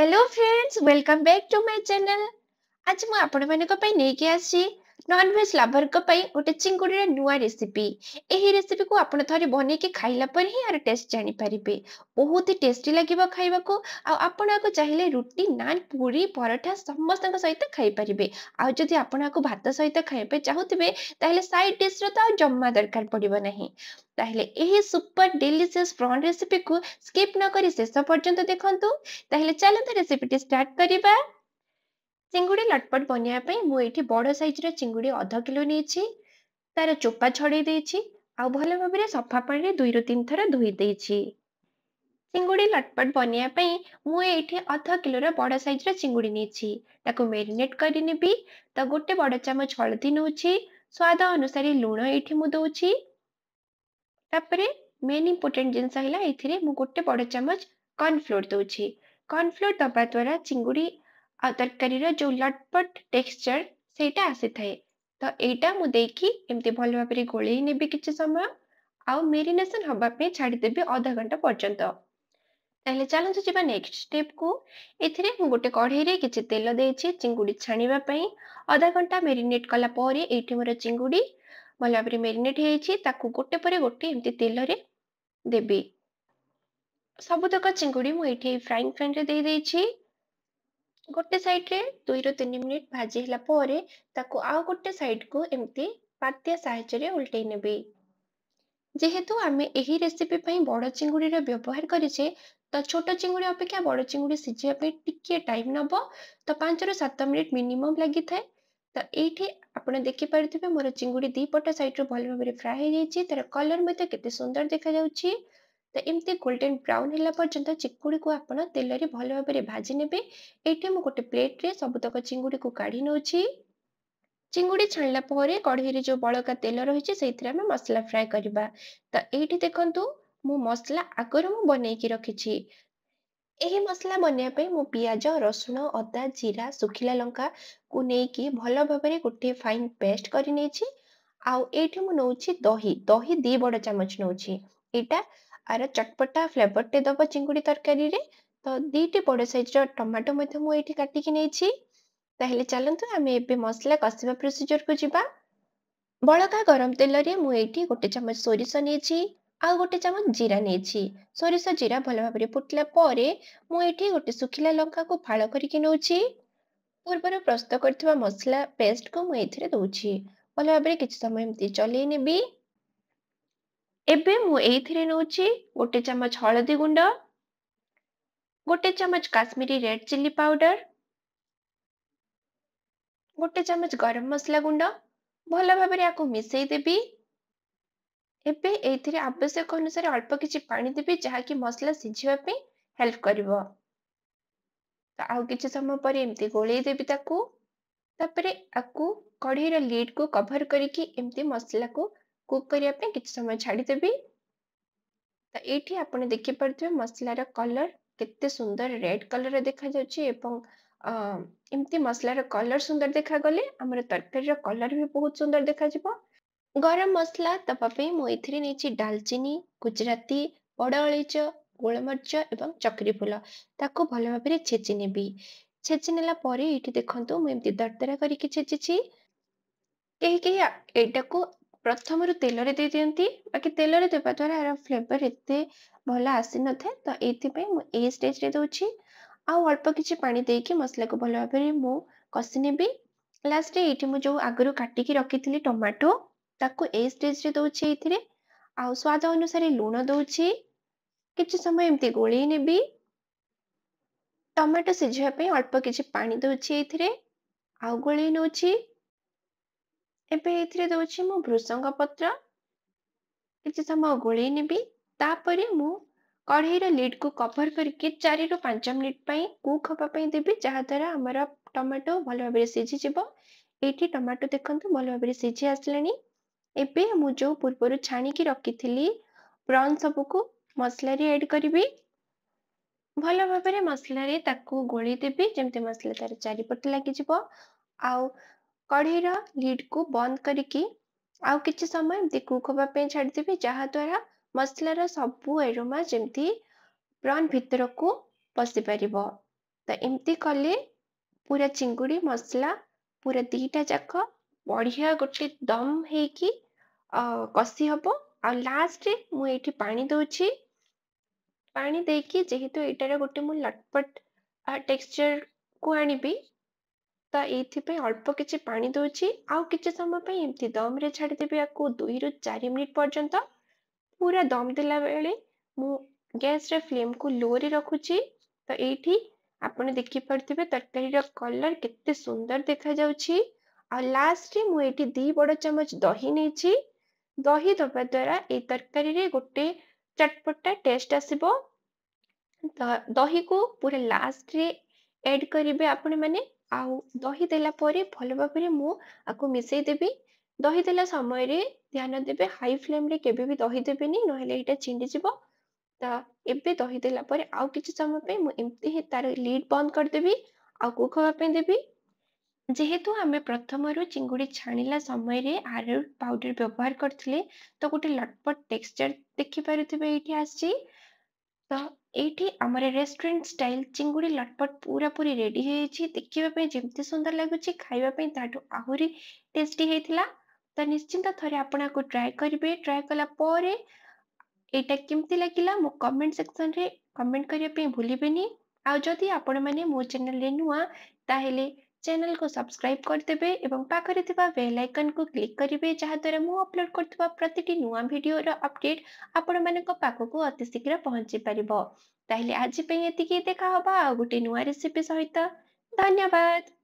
Hello friends, welcome back to my channel. आज मु आपण मानक पई नेकी आसी नॉन वेज लवर को पई गोटे चिंगुड़ी रे नुआ रेसिपी। एही रेसिपी को आपण थरे बने के खाइला पर ही यार टेस्ट जानि परिबे। बहुत ही टेस्टी लागिबो खाइबा को। आ आपण को चाहिले रोटी नान पूरी पराठा समस्त सहित खाइ परिबे। आ जदि आपण को भात सहित खाइबे चाहुतिबे ताहेले साइड डिश रो त जम्मा दरकार पड़िबो नहीं। ताहेले एही सुपर डिलीशियस प्रॉन रेसिपी को स्किप न करी शेष पर्यंत देखंतु। ताहेले चलते रेसिपी स्टार्ट करिबा। चिंगुड़ी लटपट बनिया ପାଇଁ ମୁଁ ଏଠି ବଡ଼ ସାଇଜର ଚିଙ୍ଗୁଡ଼ି ଅଧ କିଲୋ ନେଇଛି। ତାର ଚୋପା ଛଡ଼େଇ ଦେଇଛି ଆଉ ଭଲ ଭାବରେ ସଫା ପାଣିରେ 2 ରୁ 3 ଥର ଧୋଇ ଦେଇଛି। ଚିଙ୍ଗୁଡ଼ି ଲଟପଟ ବନିଆ ପାଇଁ ମୁଁ ଏଠି ଅଧ କିଲୋର ବଡ଼ ସାଇଜର ଚିଙ୍ଗୁଡ଼ି ନେଇଛି। ତାକୁ ମ୍ୟାରିନେଟ୍ କରି ନେବି। ତ ଗୋଟେ ବଡ଼ ଚାମଚ ହଳଦୀ ନେଉଛି, ସ୍ୱାଦ ଅନୁସାରେ ଲୁଣ ଏଠି ମୁଁ ଦଉଛି। ତାପରେ ମେନ୍ ଇମ୍ପୋର୍ଟାଣ୍ଟ ଜିନିଷ ହେଲା ଏଥିରେ ମୁଁ ଗୋଟେ ବଡ଼ ଚାମଚ କର୍ନଫ୍ଲୋର ଦଉଛି। କର୍ନଫ୍ଲୋର ଦବା ଦ୍ୱାରା ଚିଙ୍ଗୁଡ଼ି ଆଉ ତରକାରୀର ଯୋଉ ଲଟପଟ टेक्सचर ସେଇଟା ଆସିଥାଏ। ତ ଏଇଟା ମୁଁ ଦେଇକି ଏମିତି ଭଲ ଭାବରେ ଗୋଳେଇ ନେବି କିଛି ସମୟ ଆଉ ମ୍ୟାରିନେସନ ହବା ପାଇଁ ଛାଡ଼ିଦେବି ଅଧ ଘଣ୍ଟା ପର୍ଯ୍ୟନ୍ତ। ତାହେଲେ ଚାଲନ୍ତୁ ଯିବା ନେକ୍ସଟ ଷ୍ଟେପ କୁ। ଏଥିରେ ମୁଁ ଗୋଟେ କଢ଼େଇରେ କିଛି ତେଲ ଦେଇଛି ଚିଙ୍ଗୁଡ଼ି ଛାଣିବା ପାଇଁ। ଅଧା ଘଣ୍ଟା ମ୍ୟାରିନେଟ କଲା ପରେ ଏଇଠି ମୋର ଚିଙ୍ଗୁଡ଼ି ଭଲ ଭାବରେ ମ୍ୟାରିନେଟ ହେଇଯାଇଛି। ତାକୁ ଗୋଟେ ପରେ ଗୋଟେ ଏମିତି ତେଲରେ ଦେବି। ସବୁତକ ଚିଙ୍ଗୁଡ଼ି ମୁଁ ଏଠି ଫ୍ରାଇଂ ପ୍ୟାନରେ ଦେଇ ଦେଇଛି। ଗୋଟେ ସାଇଡରେ 2 ରୁ 3 ମିନିଟ ଭାଜି ହେଲା ପରେ ତାକୁ ଆଉ ଗୋଟେ ସାଇଡ କୁ ଏମିତି ପାତିଆ ସାହାଯ୍ୟରେ ଉल्टेଇ ନେବି। ଯେହେତୁ ଆମେ ଏହି ରେସିପି ପାଇଁ ବଡ଼ ଚିଙ୍ଗୁଡିର ବ୍ୟବହାର କରିଛେ ତ ଛୋଟ ଚିଙ୍ଗୁଡ଼ି ଅପେକ୍ଷା ବଡ଼ ଚିଙ୍ଗୁଡ଼ି ସିଝିବା ପାଇଁ ଟିକେ ଟାଇମ ନବ। ତ 5 ରୁ 7 ମିନିଟ ମିନିମମ୍ ଲାଗିଥାଏ। ତ ଏଇଠି ଆପଣ ଦେଖିପାରୁଥିବେ ମୋର ଚିଙ୍ଗୁଡ଼ି ଦି ପଟ ସାଇଡରୁ ଭଲ ଭାବରେ ଫ୍ରାଏ ହେଇଯାଇଛି। ତାର କଲର ମଧ୍ୟ କେତେ ସୁନ୍ଦର ଦେଖାଯାଉଛି। ତ ଏମିତି ଗୋଲ୍ଡେନ ବ୍ରାଉନ ହେଲା ପର୍ଯ୍ୟନ୍ତ ଚିଙ୍ଗୁଡ଼ିକୁ ଆପଣ ତେଲରେ ଭଲ ଭାବରେ ଭାଜି ନେବେ। ଏଇଠି ମୁଁ ଗୋଟେ ପ୍ଲେଟରେ ସବୁତକ ଚିଙ୍ଗୁଡ଼ିକୁ କାଢ଼ି ନେଉଛି। ଚିଙ୍ଗୁଡ଼ି ଛାଣିଲା ପରେ କଢ଼େଇରେ ଯୋଉ ବଳକା ତେଲ ରହିଛି ସେଇଥିରେ ଆମେ ମସଲା ଫ୍ରାଏ କରିବା। ତ ଏଇଠି ଦେଖନ୍ତୁ ମୁଁ ମସଲା ଆଗରୁ ମୁଁ ବନେଇକି ରଖିଛି। ଏହି ମସଲା ବନେଇବା ପାଇଁ ମୁଁ ପିଆଜ, ରସୁଣ, ଅଦା, ଜିରା, ଶୁଖିଲା ଲଙ୍କା କୁ ନେଇକି ଭଲ ଭାବରେ ଗୋଟେ ଫାଇନ ପେଷ୍ଟ କରି ନେଇଛି। ଆଉ ଏଇଠି ମୁଁ ନଉଛି ଦହି 2 ବଡ଼ ଚାମଚ ନଉଛି। ଏଇଟା ଆର ଚଟପଟା ଫ୍ଲେଭରଟେ ଦବ ଚିଙ୍ଗୁଡ଼ି ତରକାରୀରେ। ତ 2ଟି ବଡ଼ ସାଇଜର ଟମାଟୋ ମଧ୍ୟ ମୁଁ ଏଇଠି କାଟିକି ନେଇଛି। ତାହେଲେ ଚାଲନ୍ତୁ ଆମେ ଏବେ ମସଲା କଷିବା ପ୍ରୋସିଜରକୁ ଯିବା। ବଳକା ଗରମ ତେଲରେ ମୁଁ ଏଇଠି ଗୋଟେ ଚାମଚ ସୋରିଷ ନେଇଛି ଆଉ ଗୋଟେ ଚାମଚ ଜିରା ନେଇଛି। ସୋରିଷ ଜିରା ଭଲ ଭାବରେ ଫୁଟିଲା ପରେ ମୁଁ ଏଇଠି ଗୋଟେ ଶୁଖିଲା ଲଙ୍କାକୁ ଫାଳ କରିକି ନେଉଛି। ପୂର୍ବରୁ ପ୍ରସ୍ତୁତ କରିଥିବା ମସଲା ପେଷ୍ଟକୁ ମୁଁ ଏଥିରେ ଦଉଛି। ଭଲ ଭାବରେ କିଛି ସମୟ ଏମିତି ଚଲେଇ ନେବି। ଏବେ ମୁଁ ଏଇଥିରେ ନଉଛି ଗୋଟେ ଚାମଚ ହଳଦୀ ଗୁଣ୍ଡ, ଗୋଟେ ଚାମଚ କାଶ୍ମୀରୀ ରେଡ୍ ଚିଲି ପାଉଡର, ଗୋଟେ ଚାମଚ ଗରମ ମସଲା ଗୁଣ୍ଡ। ଭଲ ଭାବରେ ଆକୁ ମିଶେଇ ଦେବି। ଏବେ ଏଇଥିରେ ଆବଶ୍ୟକ ଅନୁସାରେ ଅଳ୍ପ କିଛି ପାଣି ଦେବି ଯାହାକି ମସଲା ସିଝିବା ପାଇଁ ହେଲ୍ପ କରିବ। ତ ଆଉ କିଛି ସମୟ ପରେ ଏମିତି ଗୋଳେଇ ଦେବି ତାକୁ। ତାପରେ ଆକୁ କଢ଼େଇର ଲିଡକୁ କଭର କରିକି ଏମିତି ମସଲାକୁ କୁକ୍ କରିବା ପାଇଁ କିଛି ସମୟ ଛାଡ଼ିଦେବି। ତ ଏଇଠି ଆପଣ ଦେଖିପାରୁଥିବେ ମସଲାର କଲର କେତେ ସୁନ୍ଦର ରେଡ୍ କଲର ଦେଖାଯାଉଛି ଏବଂ ଏମିତି ମସଲାର କଲର ସୁନ୍ଦର ଦେଖାଗଲେ ଆମର ତରକାରୀର କଲର ବି ବହୁତ ସୁନ୍ଦର ଦେଖାଯିବ। ଗରମ ମସଲା ଦବା ପାଇଁ ମୁଁ ଏଥିରେ ନେଇଛି ଡାଲଚିନି, ଗୁଜରାତି, ବଡ଼ ଅଳେଇଚ, ଗୋଲମରିଚ ଏବଂ ଚକ୍ରି ଫୁଲ। ତାକୁ ଭଲ ଭାବରେ ଛେଚି ନେବି। ଛେଚି ନେଲା ପରେ ଏଇଠି ଦେଖନ୍ତୁ ମୁଁ ଏମିତି ଦରଦରା କରିକି ଛେଚିଛି। କେହି କେହି ଏଇଟାକୁ ପ୍ରଥମରୁ ତେଲରେ ଦେଇ ଦିଅନ୍ତି। ବାକି ତେଲରେ ଦେବା ଦ୍ୱାରା ଏହାର ଫ୍ଲେଭର ଏତେ ଭଲ ଆସିନଥାଏ। ତ ଏଇଥିପାଇଁ ମୁଁ ଏଇ ଷ୍ଟେଜରେ ଦଉଛି। ଆଉ ଅଳ୍ପ କିଛି ପାଣି ଦେଇକି ମସଲାକୁ ଭଲ ଭାବରେ ମୁଁ କଷି ନେବି। ଲାଷ୍ଟରେ ଏଇଠି ମୁଁ ଯୋଉ ଆଗରୁ କାଟିକି ରଖିଥିଲି ଟମାଟୋ ତାକୁ ଏଇ ଷ୍ଟେଜରେ ଦଉଛି ଏଇଥିରେ। ଆଉ ସ୍ୱାଦ ଅନୁସାରେ ଲୁଣ ଦଉଛି। କିଛି ସମୟ ଏମିତି ଗୋଳେଇ ନେବି। ଟମାଟୋ ସିଝିବା ପାଇଁ ଅଳ୍ପ କିଛି ପାଣି ଦଉଛି ଏଇଥିରେ ଆଉ ଗୋଳେଇ ନଉଛି। ଏବେ ଏଥିରେ ଦଉଛି ମୁଁ ଭୃସଙ୍ଗ ପତ୍ର। କିଛି ସମୟ ଗୋଳେଇ ନେବି। ତାପରେ ମୁଁ କଢ଼େଇର ଲିଡକୁ କଭର କରିକି 4 ରୁ 5 ମିନିଟ ପାଇଁ କୁକ୍ ହବା ପାଇଁ ଦେବି ଯାହାଦ୍ୱାରା ଆମର ଟମାଟୋ ଭଲ ଭାବରେ ସିଝିଯିବ। ଏଇଠି ଟମାଟୋ ଦେଖନ୍ତୁ ଭଲ ଭାବରେ ସିଝି ଆସିଲାଣି। ଏବେ ମୁଁ ଯୋଉ ପୂର୍ବରୁ ଛାଣିକି ରଖିଥିଲି ପ୍ରନ୍ ସବୁକୁ ମସଲାରେ ଆଡ୍ କରିବି। ଭଲ ଭାବରେ ମସଲାରେ ତାକୁ ଗୋଳେଇ ଦେବି ଯେମିତି ମସଲା ତାର ଚାରିପଟେ ଲାଗିଯିବ। ଆଉ କଢ଼େଇର ଲିଡକୁ ବନ୍ଦ କରିକି ଆଉ କିଛି ସମୟ ଏମିତି କୁକ୍ ହବା ପାଇଁ ଛାଡ଼ିଦେବି ଯାହାଦ୍ୱାରା ମସଲାର ସବୁ ଏରୋମା ଯେମିତି ପ୍ରନ୍ ଭିତରକୁ ପଶିପାରିବ। ତ एमती कले पूरा चिंगुड़ी मसला पूरा दीटा जाक बढ़िया गोटे दम हेकी कसी हबो। आ लास्ट रे मु एठी पानी दउछि। पानी देकी जेहेतु एटार गोटे मु लटपट टेक्सचर को आनिबी तो एथिपे अल्प किछि पानी दउछि। आउ किछि समय पे एमती दम रे छाडी देबी आकु 2 रु 4 मिनिट पर्यंत। पूरा दम देला बेले मु गैस रे फ्लेम को लो रे रखुछि। तो एठी आपण देखि परथिबे तरकारी रो कलर केते सुंदर देखा जाउछि। आ लास्ट रे मु एठी 2 बड़ चम्मच दही नेछि। दही दबा द्वारा ए तरकारी रे गोटे चटपटा टेस्ट आसीबो। दही को पूरा लास्ट रे ऐड करिवे आपण माने। आउ दही देला परे भलो भाबरे मु आकु मिसई देबी। दही देला समय रे ध्यान देबे हाई फ्लेम रे केबे भी दही देबेनी नहले एटा छिंडी जिवो। तो एबे दही देला परे आउ किछि समय पे मु एम्ति ही तार लीड बंद कर देबी। आउ कुक हवा पे देबी। जेहेतु आमे प्रथमरु चिंगुड़ी छाणिला समय रे अरारोट पाउडर व्यवहार करथिले तो गोटे लटपट टेक्सचर देखि पारुथिबे एठी आछि। तो एठी हमर रेस्टोरेंट स्टाइल चिंगुड़ी लटपट पूरा पूरी रेडी हेछि। देखिबा पे जेमति सुंदर लागुछि खाइबा पे ताटो आहुरी टेस्टी हेथिला। तो निश्चिंत थरे आपना को ट्राई करिवे। ट्राई कला परे एटा केमति लागिला मो कमेंट सेक्शन रे कमेंट करिया पे भूलिबेनी। आ जदि आपण माने मो चैनल रे नुआ ताहेले चैनल को सब्सक्राइब कर देबे एवं पाखरे थिबा बेल आइकन को क्लिक करिवे जहा द्वारा मु अपलोड करथिबा प्रतिटी नुआ वीडियो रो अपडेट आपण मानक पाखको अति शीघ्र पहुंची परिबो। ताहेले आज पे एतिकी देखा होबा आ गुटे नुआ रेसिपी सहित। धन्यवाद।